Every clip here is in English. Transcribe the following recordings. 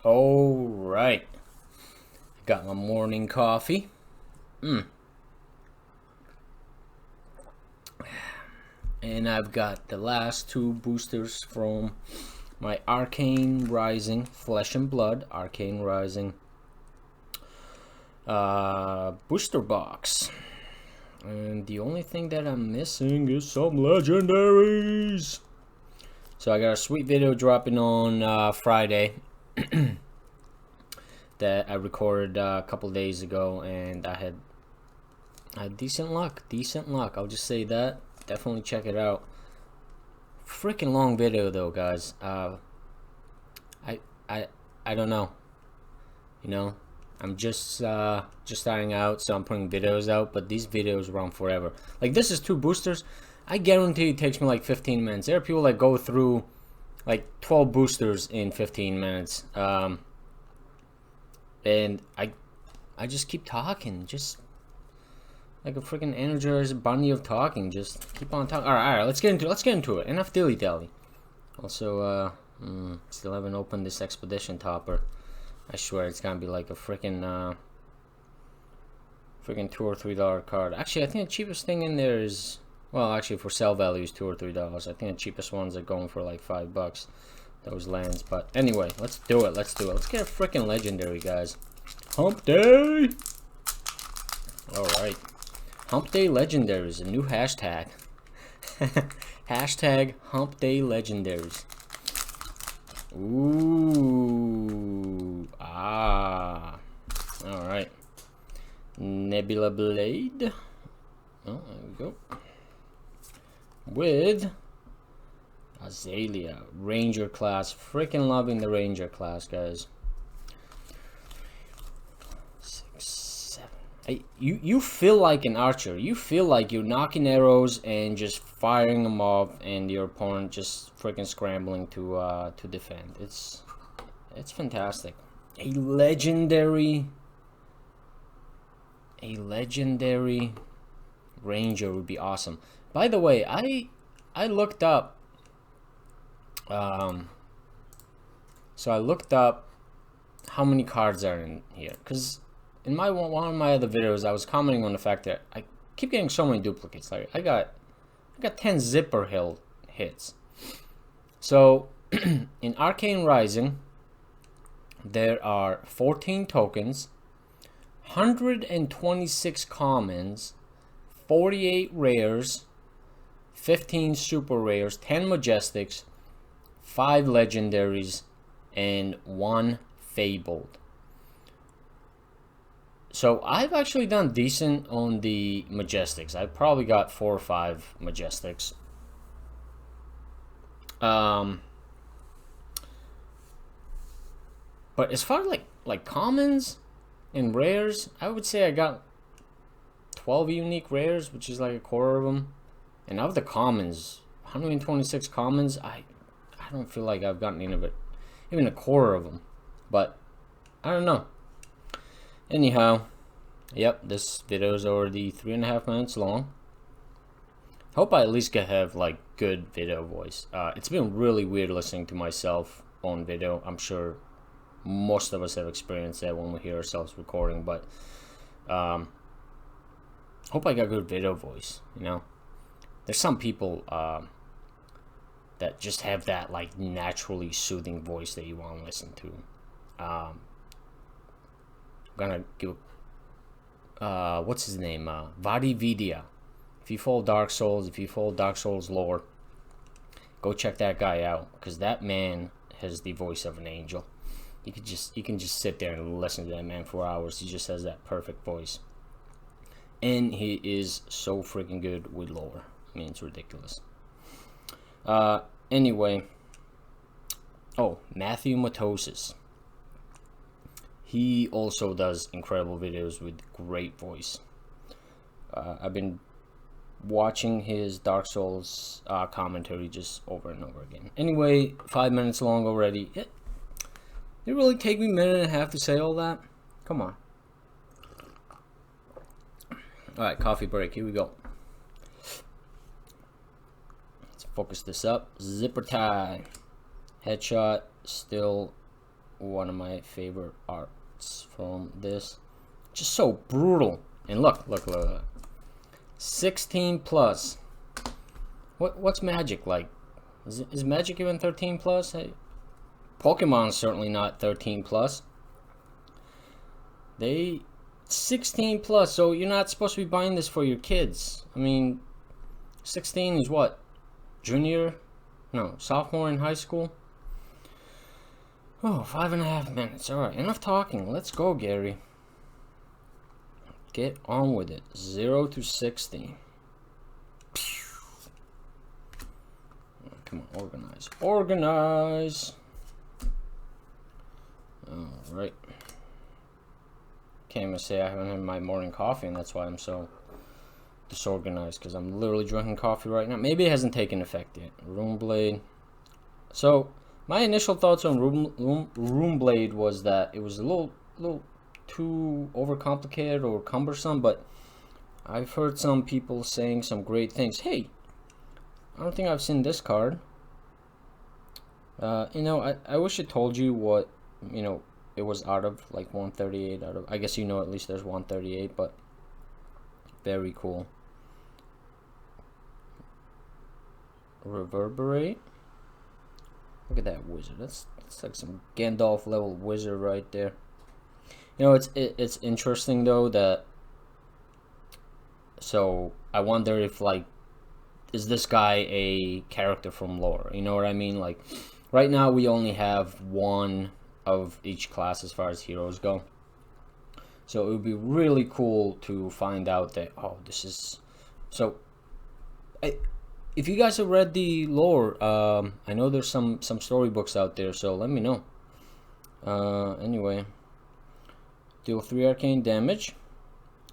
All right. Got my morning coffee. And I've got the last two boosters from my Arcane Rising Flesh and Blood Arcane Rising booster box. And the only thing that I'm missing is some legendaries. So I got a sweet video dropping on Friday that I recorded a couple days ago, and I had decent luck. I'll just say that. Definitely check it out. Freaking long video though, guys. I don't know. You know, I'm just starting out, so I'm putting videos out, but these videos run forever. Like, this is 2 boosters. I guarantee it takes me like 15 minutes. There are people that go through like 12 boosters in 15 minutes. And I just keep talking, just like a freaking energized bunny of talking. Just keep on talking. All right, let's get into it. Enough dilly dally. Also, still haven't opened this expedition topper. I swear it's gonna be like a freaking $2 or $3 card. Actually, I think the cheapest thing in there is, well, actually for sale value is $2 or $3. I think the cheapest ones are going for like $5. Those lands. But anyway, let's do it. Let's get a freaking legendary, guys. Hump day. All right. Hump Day Legendaries, a new hashtag. Hashtag Hump Day Legendaries. Ooh. Ah. Alright. Nebula Blade. Oh, there we go. With Azalea. Ranger class. Freaking loving the Ranger class, guys. You feel like an archer. You feel like you're knocking arrows and just firing them off, and your opponent just freaking scrambling to defend. It's fantastic. A legendary ranger would be awesome. By the way, I looked up. So I looked up how many cards are in here, because in one of my other videos, I was commenting on the fact that I keep getting so many duplicates. Like, I got 10 zipper hits. So in Arcane Rising, there are 14 tokens, 126 commons, 48 rares, 15 super rares, 10 majestics, 5 legendaries, and 1 fabled. So I've actually done decent on the majestics. I probably got 4 or 5 majestics. But as far as like commons and rares, I would say I got 12 unique rares, which is like a quarter of them. And of the commons, 126 commons, I don't feel like I've gotten even a quarter of them. But I don't know. Anyhow, yep, this video is already 3.5 minutes long. Hope I at least have like good video voice. It's been really weird listening to myself on video. I'm sure most of us have experienced that when we hear ourselves recording, but hope I got good video voice. You know, there's some people that just have that like naturally soothing voice that you want to listen to. I'm gonna give what's his name, Vadividya. If you follow Dark Souls, lore, go check that guy out, because that man has the voice of an angel. You can just sit there and listen to that man for hours. He just has that perfect voice, and he is so freaking good with lore. I mean, it's ridiculous. Anyway, Matthew Matosis. He also does incredible videos with great voice. I've been watching his Dark Souls commentary just over and over again. Anyway, 5 minutes long already. It really take me a minute and a half to say all that? Come on. Alright, coffee break. Here we go. Let's focus this up. Zipper tie. Headshot. Still one of my favorite arts from this. Just so brutal. And look. 16 plus. What's Magic like? Is Magic even 13 plus? Hey, Pokemon's certainly not 13 plus. 16 plus, so you're not supposed to be buying this for your kids. I mean, 16 is what? Sophomore in high school? Oh, 5.5 minutes. Alright, enough talking. Let's go, Gary. Get on with it. 0 to 60. Come on, organize. Alright. Can't even say I haven't had my morning coffee, and that's why I'm so disorganized, because I'm literally drinking coffee right now. Maybe it hasn't taken effect yet. Room Blade. So, my initial thoughts on Room Blade was that it was a little too overcomplicated or cumbersome, but I've heard some people saying some great things. Hey, I don't think I've seen this card. I wish it told you what, it was out of, like 138 out of, I guess at least there's 138, but very cool. Reverberate. Look at that wizard. That's like some Gandalf level wizard right there. It's interesting though that, so I wonder if, like, is this guy a character from lore? You know what I mean? Like, right now we only have one of each class as far as heroes go. So it would be really cool to find out that, this is... So, if you guys have read the lore, I know there's some storybooks out there, so let me know. Anyway. Deal 3 arcane damage.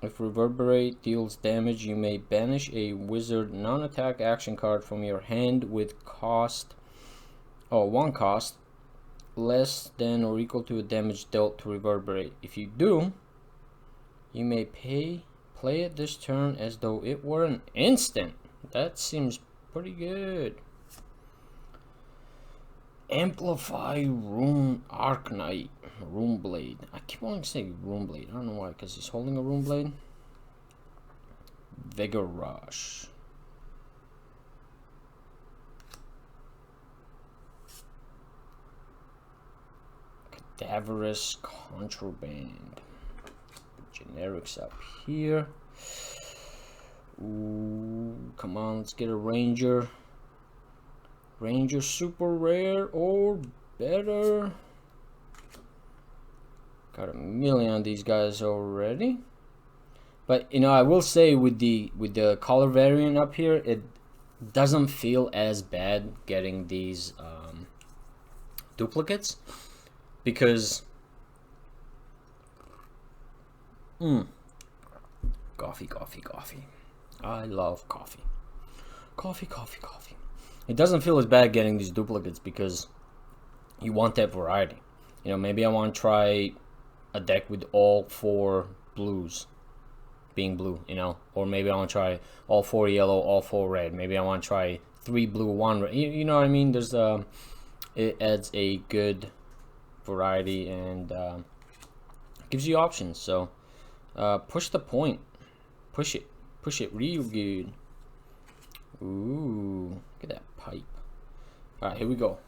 If Reverberate deals damage, you may banish a wizard non-attack action card from your hand with one cost less than or equal to the damage dealt to Reverberate. If you do, you may play it this turn as though it were an instant. That seems pretty good. Amplify Room Arcanite. Room Blade. I keep wanting to say Room Blade. I don't know why, because he's holding a Room Blade. Vigor Rush. Cadaverous Contraband. Generics up here. Ooh, come on, let's get a Ranger. Ranger super rare or better. Got a million of these guys already. But I will say with the color variant up here, it doesn't feel as bad getting these duplicates, because coffee. I love coffee. Coffee. It doesn't feel as bad getting these duplicates because you want that variety. Maybe I want to try a deck with all 4 blues being blue, or maybe I want to try all 4 yellow, all 4 red. Maybe I want to try 3 blue, 1 red. You know what I mean? There's it adds a good variety and gives you options. So push the point, push it real good. Ooh, look at that pipe. All right, here we go,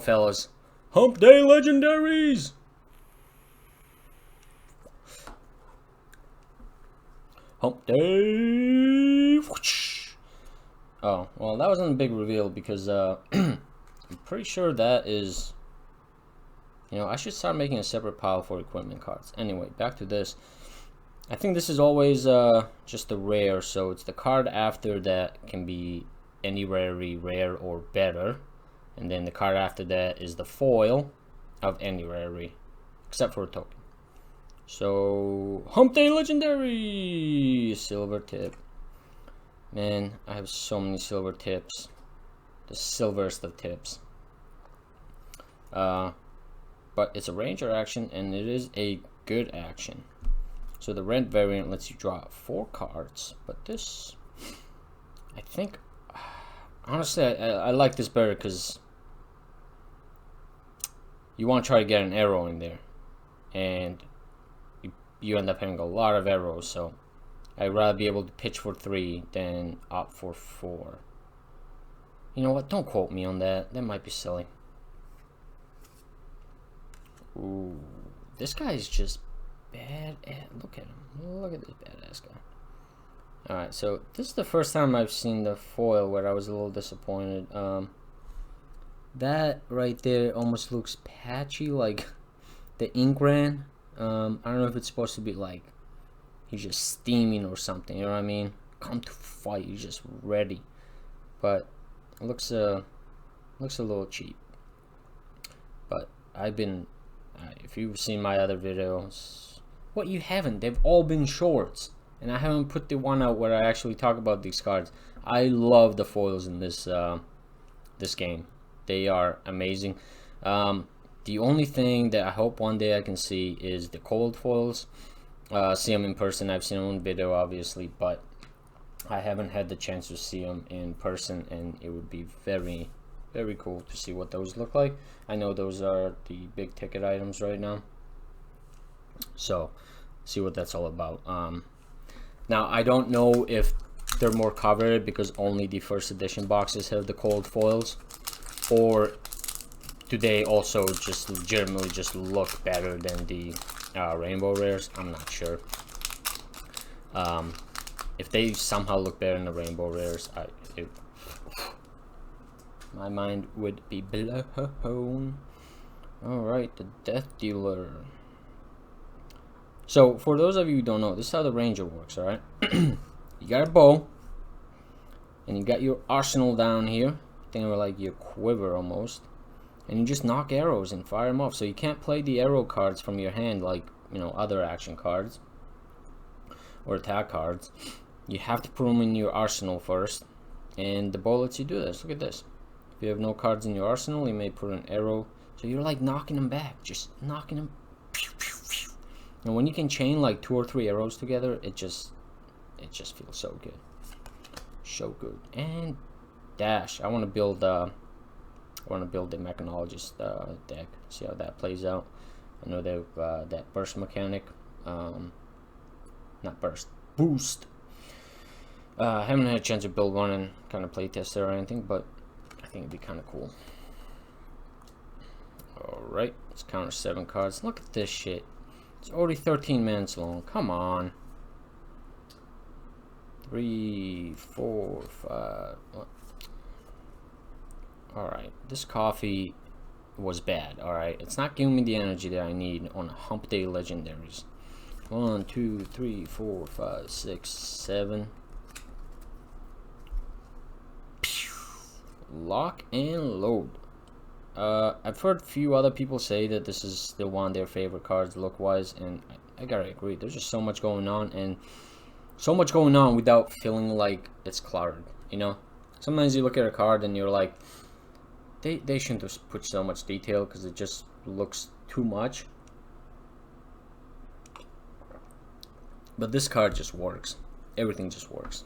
fellas. Hump Day Legendaries. Hump Day. Oh, well, that wasn't a big reveal because I'm pretty sure that is... I should start making a separate pile for equipment cards. Anyway, back to this. I think this is always just the rare, so it's the card after that can be any rare or better. And then the card after that is the foil of any rare, except for a token. So, Hump Day Legendary! Silver tip. Man, I have so many silver tips. The silverest of tips. But it's a ranger action, and it is a good action. So the red variant lets you draw 4 cards, but this, I think, honestly, I like this better because you want to try to get an arrow in there, and you end up having a lot of arrows. So I'd rather be able to pitch for 3 than opt for 4. You know what? Don't quote me on that. That might be silly. Ooh, this guy is just bad. Look at him. Look at this badass guy. Alright, so this is the first time I've seen the foil where I was a little disappointed. That right there almost looks patchy, like the ink ran. I don't know if it's supposed to be like he's just steaming or something, you know what I mean? Come to fight, he's just ready. But it looks a little cheap. But I've been, if you've seen my other videos, what you haven't, they've all been shorts. And I haven't put the one out where I actually talk about these cards. I love the foils in this this game. They are amazing. The only thing that I hope one day I can see is the cold foils. See them in person. I've seen them on video, obviously, but I haven't had the chance to see them in person, and it would be very, very cool to see what those look like. I know those are the big ticket items right now, so see what that's all about. Now, I don't know if they're more covered because only the first edition boxes have the cold foils, or do they also just legitimately just look better than the rainbow rares? I'm not sure. If they somehow look better than the rainbow rares, my mind would be blown. Alright, the Death Dealer. So, for those of you who don't know, this is how the Ranger works, alright? You got a bow, and you got your arsenal down here. Think of it like your quiver almost. And you just knock arrows and fire them off. So you can't play the arrow cards from your hand like, you know, other action cards or attack cards. You have to put them in your arsenal first, and the bow lets you do this. Look at this. If you have no cards in your arsenal, you may put an arrow. So you're like knocking them back, just knocking them. And when you can chain like 2 or 3 arrows together, it just feels so good, so good. And dash. I want to build the mechanologist deck. See how that plays out. I know they have that burst mechanic, not burst, boost. I haven't had a chance to build one and kind of play test it or anything, but I think it'd be kind of cool. Alright, let's counter 7 cards. Look at this shit. It's already 13 minutes long. Come on. 3, 4, 5. Alright, this coffee was bad. Alright, it's not giving me the energy that I need on Hump Day Legendaries. 1, 2, 3, 4, 5, 6, 7. Lock and load. I've heard a few other people say that this is still one of their favorite cards look wise, and I gotta agree. There's just so much going on, and so much going on without feeling like it's cluttered, you know? Sometimes you look at a card and you're like, they shouldn't have put so much detail because it just looks too much. But this card just works. Everything just works.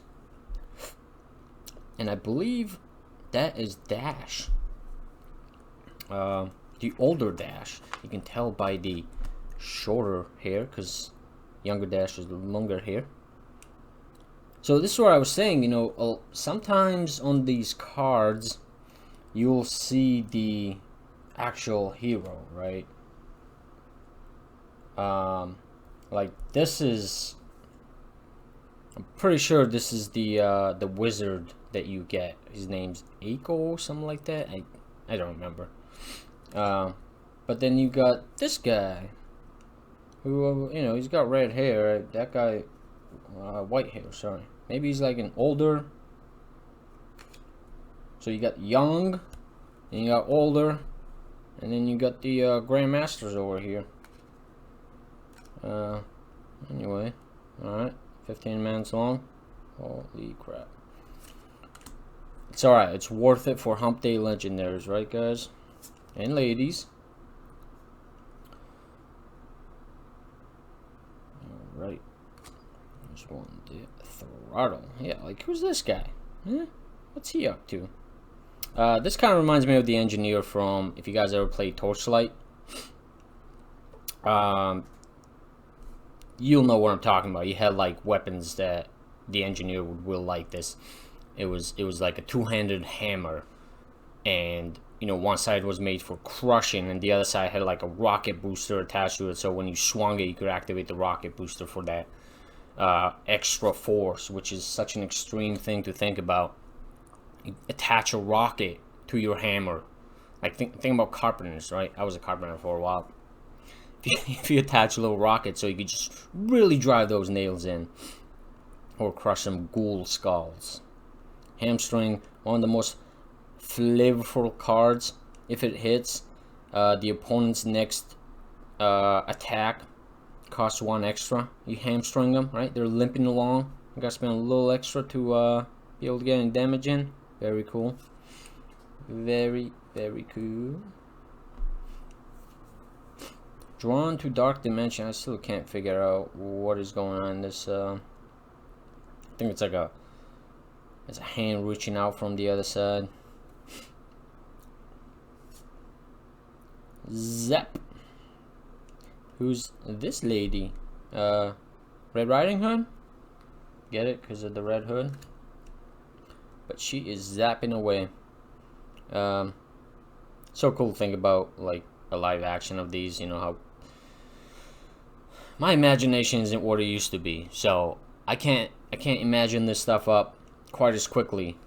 And I believe that is Dash. The older Dash. You can tell by the shorter hair because younger Dash is longer hair. So this is what I was saying, you know, sometimes on these cards you'll see the actual hero, right? Like this is, I'm pretty sure this is the wizard that you get. His name's Aiko, something like that. I don't remember. But then you got this guy who, you know, he's got red hair. That guy, white hair, sorry. Maybe he's like an older. So you got young, and you got older, and then you got the Grandmasters over here. Anyway, alright, 15 minutes long. Holy crap. It's alright, it's worth it for Hump Day Legendaries, right guys? And ladies. Alright. There's one there. Throttle. Yeah, like who's this guy? Huh? What's he up to? This kind of reminds me of the engineer from, if you guys ever played Torchlight, You'll know what I'm talking about. You had like weapons that the engineer would will like this. It was like a two-handed hammer, and you know, one side was made for crushing and the other side had like a rocket booster attached to it, so when you swung it you could activate the rocket booster for that extra force, which is such an extreme thing to think about. You attach a rocket to your hammer. Like think about carpenters, right? I was a carpenter for a while. If you attach a little rocket so you could just really drive those nails in or crush some ghoul skulls. Hamstring, one of the most flavorful cards. If it hits, the opponent's next attack costs 1 extra. You hamstring them, right? They're limping along. You gotta spend a little extra to be able to get any damage in. Very cool. Very, very cool. Drawn to Dark Dimension. I still can't figure out what is going on in this. I think it's like it's a hand reaching out from the other side. Zap. Who's this lady? Red Riding Hood? Get it? Because of the red hood? But she is zapping away. So cool to think about, like, a live action of these. You know how my imagination isn't what it used to be, so I can't imagine this stuff up quite as quickly,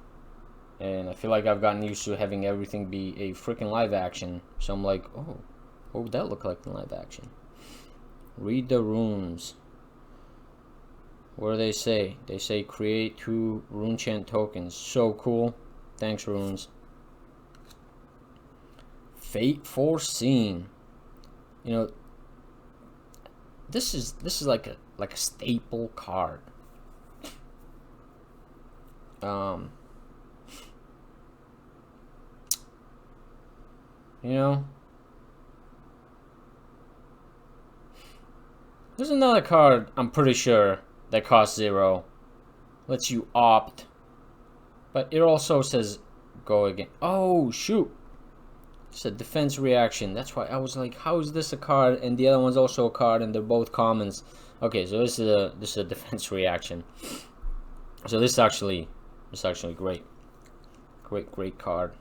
and I feel like I've gotten used to having everything be a freaking live action. So I'm like, oh, what would that look like in live action? Read the runes. What do they say? They say create 2 rune chant tokens. So cool. Thanks, runes. Fate Foreseen. You know, this is like a staple card. You know, there's another card I'm pretty sure that costs 0, lets you opt, but it also says go again. Oh shoot, it's a defense reaction. That's why I was like, how is this a card and the other one's also a card and they're both commons? Okay, so this is a defense reaction. So this is actually great card.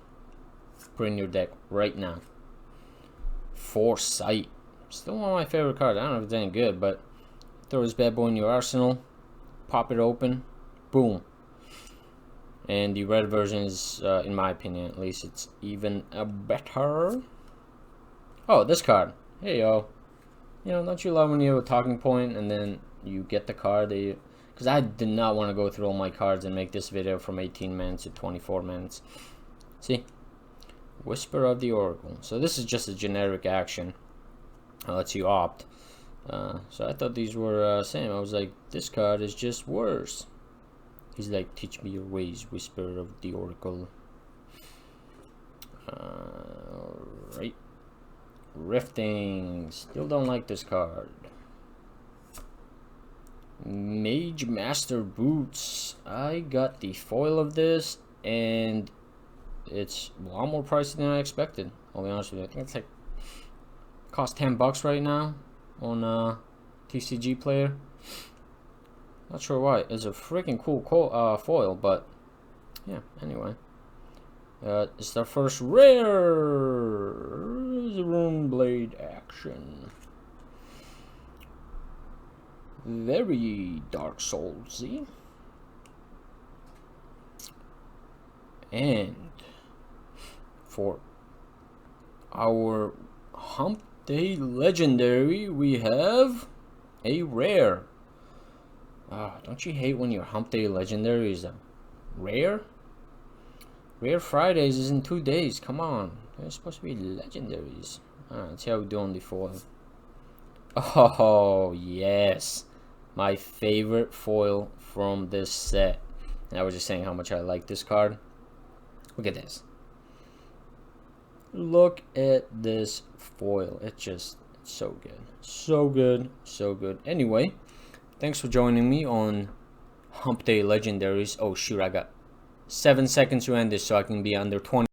Put in your deck right now. Foresight, still one of my favorite cards. I don't know if it's any good, but throw this bad boy in your arsenal, pop it open, boom. And the red version is, in my opinion at least, it's even better. Oh, this card. Hey yo, you know, don't you love when you have a talking point and then you get the card that you... Because I did not want to go through all my cards and make this video from 18 minutes to 24 minutes. See? Whisper of the Oracle. So this is just a generic action. It lets you opt. So I thought these were same. I was like, this card is just worse. He's like, teach me your ways, Whisper of the Oracle. Right. Rifting. Still don't like this card. Mage Master Boots. I got the foil of this, and it's a lot more pricey than I expected. I'll be honest with you. I think it's like cost $10 right now on TCG Player. Not sure why. It's a freaking cool foil, but yeah. Anyway, it's their first rare Rune Blade action. Very Dark Soulsy. And for our Hump Day Legendary, we have a rare. Don't you hate when your Hump Day Legendary is a rare? Rare Fridays is in 2 days. Come on, they're supposed to be legendaries. Let's see how we do on the foil. Oh yes, my favorite foil from this set. And I was just saying how much I like this card. Look at this. Look at this foil. It's so good. So good. So good. Anyway, thanks for joining me on Hump Day Legendaries. Oh shoot, I got 7 seconds to end this so I can be under 20.